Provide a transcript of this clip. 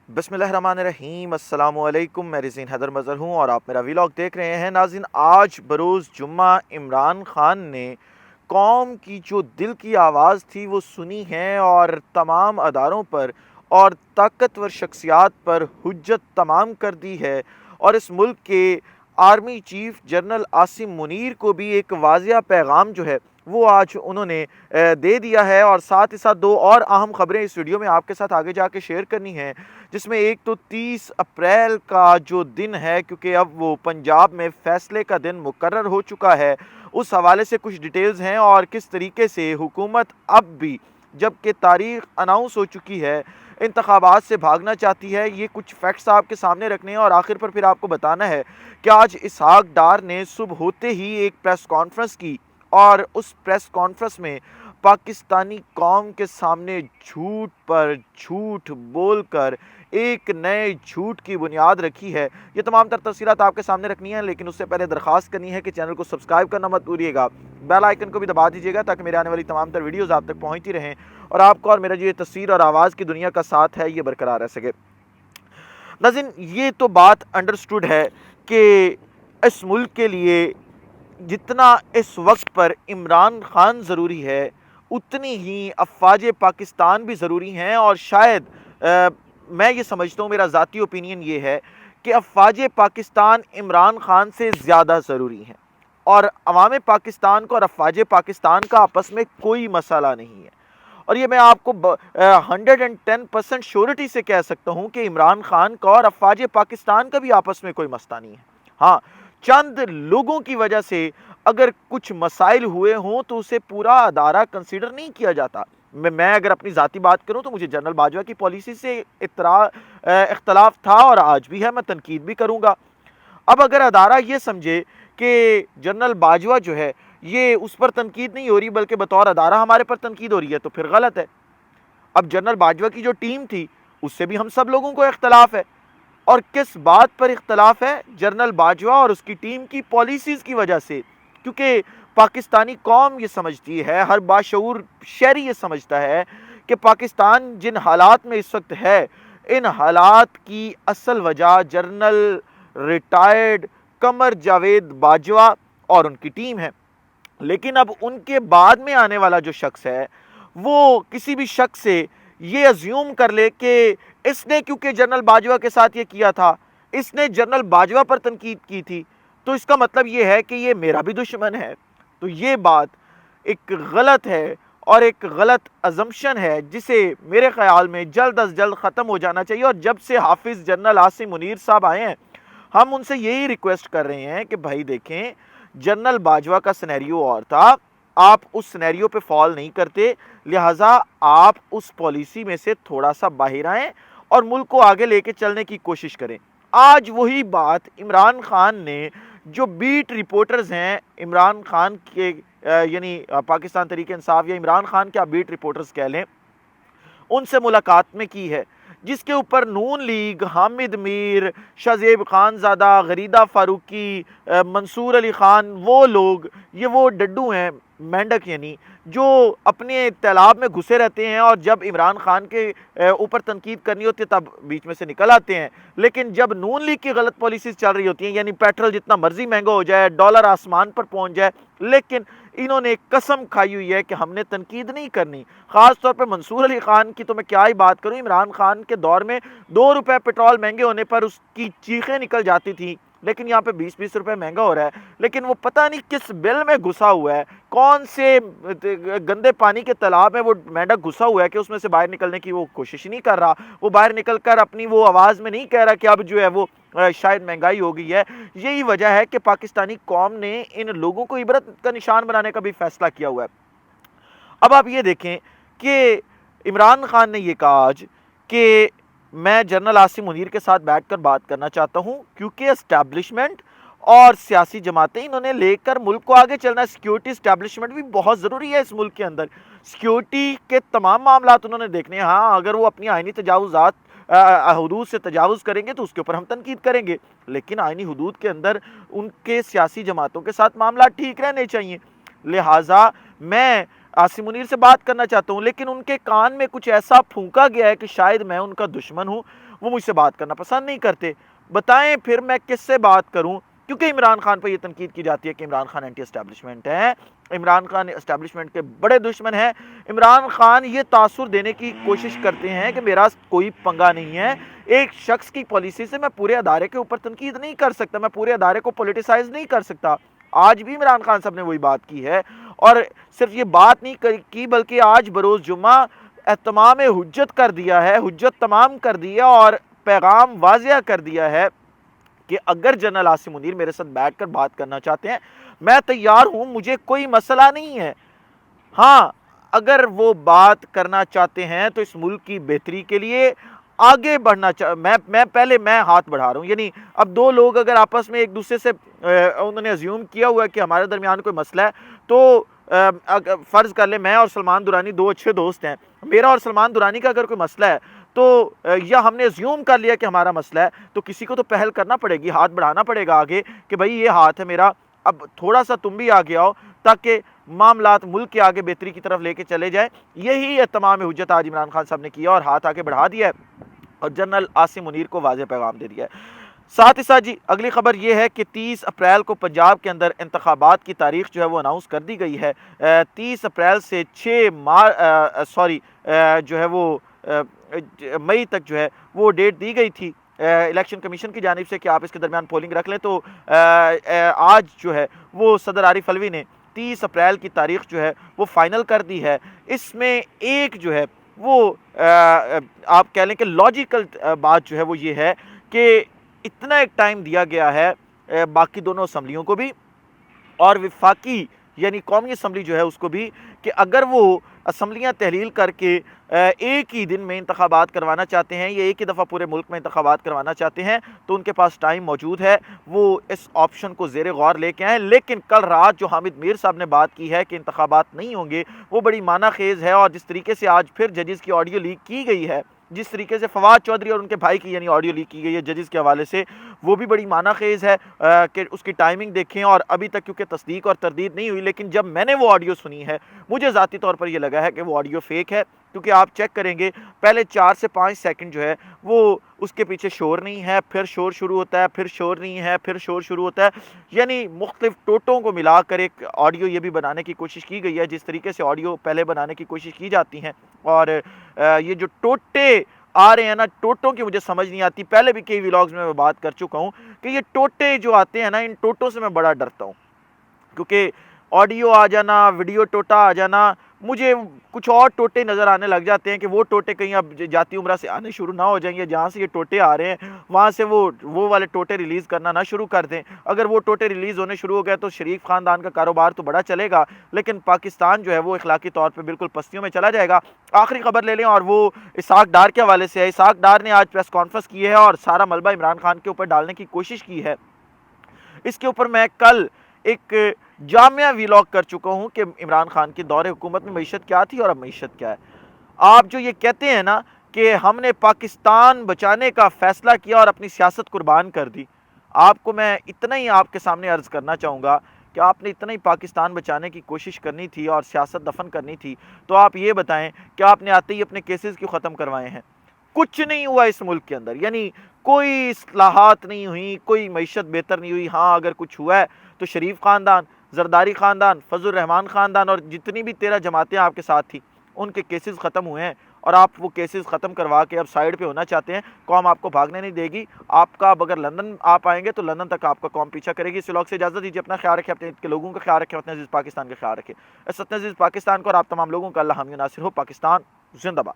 بسم اللہ الرحمن الرحیم، السلام علیکم۔ میں رزین حیدر مظہر ہوں اور آپ میرا ویلاگ دیکھ رہے ہیں۔ ناظرین، آج بروز جمعہ عمران خان نے قوم کی جو دل کی آواز تھی وہ سنی ہے اور تمام اداروں پر اور طاقتور شخصیات پر حجت تمام کر دی ہے، اور اس ملک کے army chief general Asim Munir کو بھی ایک واضح پیغام جو ہے وہ آج انہوں نے دے دیا ہے، اور ساتھ ہی ساتھ دو اور اہم خبریں اس ویڈیو میں آپ کے ساتھ آگے جا کے شیئر کرنی ہیں، جس میں ایک تو 30 اپریل کا جو دن ہے، کیونکہ اب وہ پنجاب میں فیصلے کا دن مقرر ہو چکا ہے، اس حوالے سے کچھ ڈیٹیلز ہیں اور کس طریقے سے حکومت اب بھی جبکہ تاریخ اناؤنس ہو چکی ہے انتخابات سے بھاگنا چاہتی ہے۔ یہ کچھ فیکٹس آپ کے سامنے رکھنے ہیں اور آخر پر پھر آپ کو بتانا ہے کہ آج اسحاق ڈار نے صبح ہوتے ہی ایک پریس کانفرنس کی، اور اس پریس کانفرنس میں پاکستانی قوم کے سامنے جھوٹ پر جھوٹ بول کر ایک نئے جھوٹ کی بنیاد رکھی ہے۔ یہ تمام تر تفصیلات آپ کے سامنے رکھنی ہیں، لیکن اس سے پہلے درخواست کرنی ہے کہ چینل کو سبسکرائب کرنا مت بھولیے گا، بیل آئیکن کو بھی دبا دیجیے گا تاکہ میرے آنے والی تمام تر ویڈیوز آپ تک پہنچتی رہیں اور آپ کو اور میرا جو یہ تصویر اور آواز کی دنیا کا ساتھ ہے یہ برقرار رہ سکے۔ ناظرین، یہ تو بات انڈرسٹوڈ ہے کہ اس ملک کے لیے جتنا اس وقت پر عمران خان ضروری ہے اتنی ہی افواج پاکستان بھی ضروری ہیں، اور شاید میں یہ سمجھتا ہوں، میرا ذاتی اوپینین یہ ہے کہ افواج پاکستان عمران خان سے زیادہ ضروری ہیں، اور عوام پاکستان کو اور افواج پاکستان کا آپس میں کوئی مسئلہ نہیں ہے، اور یہ میں آپ کو 110% شیورٹی سے کہہ سکتا ہوں کہ عمران خان کا اور افواج پاکستان کا بھی آپس میں کوئی مسئلہ نہیں ہے۔ ہاں، چند لوگوں کی وجہ سے اگر کچھ مسائل ہوئے ہوں تو اسے پورا ادارہ کنسیڈر نہیں کیا جاتا۔ میں اگر اپنی ذاتی بات کروں تو مجھے جنرل باجوہ کی پالیسی سے اختلاف تھا اور آج بھی ہے، میں تنقید بھی کروں گا۔ اب اگر ادارہ یہ سمجھے کہ جنرل باجوہ جو ہے یہ اس پر تنقید نہیں ہو رہی بلکہ بطور ادارہ ہمارے پر تنقید ہو رہی ہے تو پھر غلط ہے۔ اب جنرل باجوہ کی جو ٹیم تھی اس سے بھی ہم سب لوگوں کو اختلاف ہے، اور کس بات پر اختلاف ہے؟ جنرل باجوہ اور اس کی ٹیم کی پالیسیز کی وجہ سے، کیونکہ پاکستانی قوم یہ سمجھتی ہے، ہر باشعور شہری یہ سمجھتا ہے کہ پاکستان جن حالات میں اس وقت ہے، ان حالات کی اصل وجہ جنرل ریٹائرڈ قمر جاوید باجوہ اور ان کی ٹیم ہے۔ لیکن اب ان کے بعد میں آنے والا جو شخص ہے وہ کسی بھی شخص سے یہ ازیوم کر لے کہ اس نے کیونکہ جنرل باجوہ کے ساتھ یہ کیا تھا، اس نے جنرل باجوہ پر تنقید کی تھی، تو اس کا مطلب یہ ہے کہ یہ میرا بھی دشمن ہے۔ تو یہ بات ایک غلط ہے اور ایک غلط ازمپشن ہے جسے میرے خیال میں جلد از جلد ختم ہو جانا چاہیے۔ اور جب سے حافظ جنرل عاصم منیر صاحب آئے ہیں ہم ان سے یہی ریکویسٹ کر رہے ہیں کہ بھائی دیکھیں، جنرل باجوہ کا سینیریو اور تھا، آپ اس سینیریو پہ فال نہیں کرتے، لہٰذا آپ اس پالیسی میں سے تھوڑا سا باہر آئیں اور ملک کو آگے لے کے چلنے کی کوشش کریں۔ آج وہی بات عمران خان نے، جو بیٹ رپورٹرز ہیں عمران خان کے یعنی پاکستان تحریک انصاف یا عمران خان کے آپ بیٹ رپورٹرز کہہ لیں، ان سے ملاقات میں کی ہے، جس کے اوپر نون لیگ، حامد میر، شہزیب خان زادہ، غریدہ فاروقی، منصور علی خان، وہ لوگ، یہ وہ ڈڈو ہیں، مینڈک یعنی، جو اپنے تیلاب میں گھسے رہتے ہیں اور جب عمران خان کے اوپر تنقید کرنی ہوتی ہے تب بیچ میں سے نکل آتے ہیں، لیکن جب نون لیگ کی غلط پالیسیز چل رہی ہوتی ہیں، یعنی پیٹرول جتنا مرضی مہنگا ہو جائے، ڈالر آسمان پر پہنچ جائے، لیکن انہوں نے قسم کھائی ہوئی ہے کہ ہم نے تنقید نہیں کرنی۔ خاص طور پہ منصور علی خان کی تو میں کیا ہی بات کروں، عمران خان کے دور میں 2 روپے پیٹرول مہنگے ہونے پر اس کی چیخیں نکل جاتی تھیں، لیکن یہاں پہ 20 روپے مہنگا ہو رہا ہے، لیکن وہ پتہ نہیں کس بل میں گھسا ہوا ہے، کون سے گندے پانی کے تالاب میں وہ مینڈک گھسا ہوا ہے کہ اس میں سے باہر نکلنے کی وہ کوشش نہیں کر رہا، وہ باہر نکل کر اپنی وہ آواز میں نہیں کہہ رہا کہ اب جو ہے وہ شاید مہنگائی ہو گئی ہے۔ یہی وجہ ہے کہ پاکستانی قوم نے ان لوگوں کو عبرت کا نشان بنانے کا بھی فیصلہ کیا ہوا ہے۔ اب آپ یہ دیکھیں کہ عمران خان نے یہ کہا آج کہ میں جنرل عاصم منیر کے ساتھ بیٹھ کر بات کرنا چاہتا ہوں، کیونکہ اسٹیبلشمنٹ اور سیاسی جماعتیں انہوں نے لے کر ملک کو آگے چلنا ہے۔ سیکیورٹی اسٹیبلشمنٹ بھی بہت ضروری ہے اس ملک کے اندر، سیکیورٹی کے تمام معاملات انہوں نے دیکھنے ہیں۔ ہاں، اگر وہ اپنی آئینی تجاوزات حدود سے تجاوز کریں گے تو اس کے اوپر ہم تنقید کریں گے، لیکن آئینی حدود کے اندر ان کے سیاسی جماعتوں کے ساتھ معاملات ٹھیک رہنے چاہیے۔ لہٰذا میں عاصم منیر سے بات کرنا چاہتا ہوں، لیکن ان کے کان میں کچھ ایسا پھونکا گیا ہے کہ شاید میں ان کا دشمن ہوں، وہ مجھ سے بات کرنا پسند نہیں کرتے. بتائیں پھر میں کس سے بات کروں؟ کیونکہ عمران خان پہ یہ تنقید کی جاتی ہے کہ عمران خان اینٹی اسٹیبلشمنٹ ہیں، عمران خان اسٹیبلشمنٹ کے بڑے دشمن ہیں. عمران خان یہ تاثر دینے کی کوشش کرتے ہیں کہ میرا کوئی پنگا نہیں ہے، ایک شخص کی پالیسی سے میں پورے ادارے کے اوپر تنقید نہیں کر سکتا، میں پورے ادارے کو پولیٹیسائز نہیں کر سکتا. آج بھی عمران خان صاحب نے وہی بات کی ہے، اور صرف یہ بات نہیں کی بلکہ آج بروز جمعہ اہتمام حجت کر دیا ہے، حجت تمام کر دیا اور پیغام واضح کر دیا ہے کہ اگر جنرل عاصم منیر میرے ساتھ بیٹھ کر بات کرنا چاہتے ہیں میں تیار ہوں، مجھے کوئی مسئلہ نہیں ہے. ہاں اگر وہ بات کرنا چاہتے ہیں تو اس ملک کی بہتری کے لیے آگے بڑھنا میں ہاتھ بڑھا رہا ہوں. یعنی اب دو لوگ اگر آپس میں ایک دوسرے سے انہوں نے ازیوم کیا ہوا ہے کہ ہمارے درمیان کوئی مسئلہ ہے، تو فرض کر لیں میں اور سلمان درانی دو اچھے دوست ہیں، میرا اور سلمان درانی کا اگر کوئی مسئلہ ہے تو یا ہم نے ازیوم کر لیا کہ ہمارا مسئلہ ہے، تو کسی کو تو پہل کرنا پڑے گی، ہاتھ بڑھانا پڑے گا آگے کہ بھائی یہ ہاتھ ہے میرا، اب تھوڑا سا تم بھی آگے آؤ تاکہ معاملات ملک کے آگے بہتری کی طرف لے کے چلے جائیں. یہی اہتمام حجت آج عمران خان صاحب نے کیا اور ہاتھ آگے بڑھا دیا ہے اور جنرل عاصم منیر کو واضح پیغام دے دیا ہے. ساتھ ہی ساتھ جی اگلی خبر یہ ہے کہ 30 اپریل کو پنجاب کے اندر انتخابات کی تاریخ جو ہے وہ اناؤنس کر دی گئی ہے. 30 اپریل سے 6 جو ہے وہ مئی تک جو ہے وہ ڈیٹ دی گئی تھی الیکشن کمیشن کی جانب سے کہ آپ اس کے درمیان پولنگ رکھ لیں. تو آج جو ہے وہ صدر عارف علوی نے 30 اپریل کی تاریخ جو ہے وہ فائنل کر دی ہے. اس میں ایک جو ہے وہ آپ کہہ لیں کہ لاجیکل بات جو ہے وہ یہ ہے کہ اتنا ایک ٹائم دیا گیا ہے باقی دونوں اسمبلیوں کو بھی اور وفاقی یعنی قومی اسمبلی جو ہے اس کو بھی، کہ اگر وہ اسمبلیاں تحلیل کر کے ایک ہی دن میں انتخابات کروانا چاہتے ہیں یا ایک ہی دفعہ پورے ملک میں انتخابات کروانا چاہتے ہیں تو ان کے پاس ٹائم موجود ہے، وہ اس آپشن کو زیر غور لے کے آئیں. لیکن کل رات جو حامد میر صاحب نے بات کی ہے کہ انتخابات نہیں ہوں گے وہ بڑی معنی خیز ہے، اور جس طریقے سے آج پھر ججز کی آڈیو لیک کی گئی ہے، جس طریقے سے فواد چودھری اور ان کے بھائی کی یعنی آڈیو لیک کی گئی ہے ججز کے حوالے سے، وہ بھی بڑی معنی خیز ہے کہ اس کی ٹائمنگ دیکھیں. اور ابھی تک کیونکہ تصدیق اور تردید نہیں ہوئی، لیکن جب میں نے وہ آڈیو سنی ہے مجھے ذاتی طور پر یہ لگا ہے کہ وہ آڈیو فیک ہے، کیونکہ آپ چیک کریں گے پہلے 4 سے 5 سیکنڈ جو ہے وہ اس کے پیچھے شور نہیں ہے، پھر شور شروع ہوتا ہے، پھر شور نہیں ہے، پھر شور شروع ہوتا ہے. یعنی مختلف ٹوٹوں کو ملا کر ایک آڈیو یہ بھی بنانے کی کوشش کی گئی ہے، جس طریقے سے آڈیو پہلے بنانے کی کوشش کی جاتی ہیں. اور یہ جو ٹوٹے آ رہے ہیں نا، ٹوٹوں کی مجھے سمجھ نہیں آتی. پہلے بھی کئی ولاگز میں بات کر چکا ہوں کہ یہ ٹوٹے جو آتے ہیں نا، ان ٹوٹوں سے میں بڑا ڈرتا ہوں، کیونکہ آڈیو آ جانا، ویڈیو ٹوٹا آ جانا، مجھے کچھ اور ٹوٹے نظر آنے لگ جاتے ہیں کہ وہ ٹوٹے کہیں اب جاتی عمرہ سے آنے شروع نہ ہو جائیں گے، جہاں سے یہ ٹوٹے آ رہے ہیں وہاں سے وہ والے ٹوٹے ریلیز کرنا نہ شروع کر دیں. اگر وہ ٹوٹے ریلیز ہونے شروع ہو گئے تو شریف خاندان کا کاروبار تو بڑا چلے گا، لیکن پاکستان جو ہے وہ اخلاقی طور پہ بالکل پستیوں میں چلا جائے گا. آخری خبر لے لیں اور وہ اسحاق ڈار کے حوالے سے ہے. اسحاق ڈار نے آج پریس کانفرنس کی ہے اور سارا ملبہ عمران خان کے اوپر ڈالنے کی کوشش کی ہے. اس کے اوپر میں کل ایک جامعہ ویلاگ کر چکا ہوں کہ عمران خان کی دور حکومت میں معیشت کیا تھی اور اب معیشت کیا ہے. آپ جو یہ کہتے ہیں نا کہ ہم نے پاکستان بچانے کا فیصلہ کیا اور اپنی سیاست قربان کر دی، آپ کو میں اتنا ہی آپ کے سامنے عرض کرنا چاہوں گا کہ آپ نے اتنا ہی پاکستان بچانے کی کوشش کرنی تھی اور سیاست دفن کرنی تھی تو آپ یہ بتائیں کہ آپ نے آتے ہی اپنے کیسز کیوں ختم کروائے ہیں؟ کچھ نہیں ہوا اس ملک کے اندر، یعنی کوئی اصلاحات نہیں ہوئی، کوئی معیشت بہتر نہیں ہوئی. ہاں اگر کچھ ہوا ہے تو شریف خاندان، زرداری خاندان، فضل الرحمان خاندان اور جتنی بھی 13 جماعتیں آپ کے ساتھ تھی ان کے کیسز ختم ہوئے ہیں، اور آپ وہ کیسز ختم کروا کے اب سائیڈ پہ ہونا چاہتے ہیں. قوم آپ کو بھاگنے نہیں دے گی. آپ کا اب اگر لندن آپ آئیں گے تو لندن تک آپ کا قوم پیچھا کرے گی. اس ولاگ سے اجازت دیجیے، اپنا خیال رکھیں، اپنے کے لوگوں کا خیال رکھیں، اپنے عزیز پاکستان کا خیال رکھیں. اس اپنے عزیز پاکستان کو اور آپ تمام لوگوں کا اللہ حامی و ناصر ہو. پاکستان زندہ باد.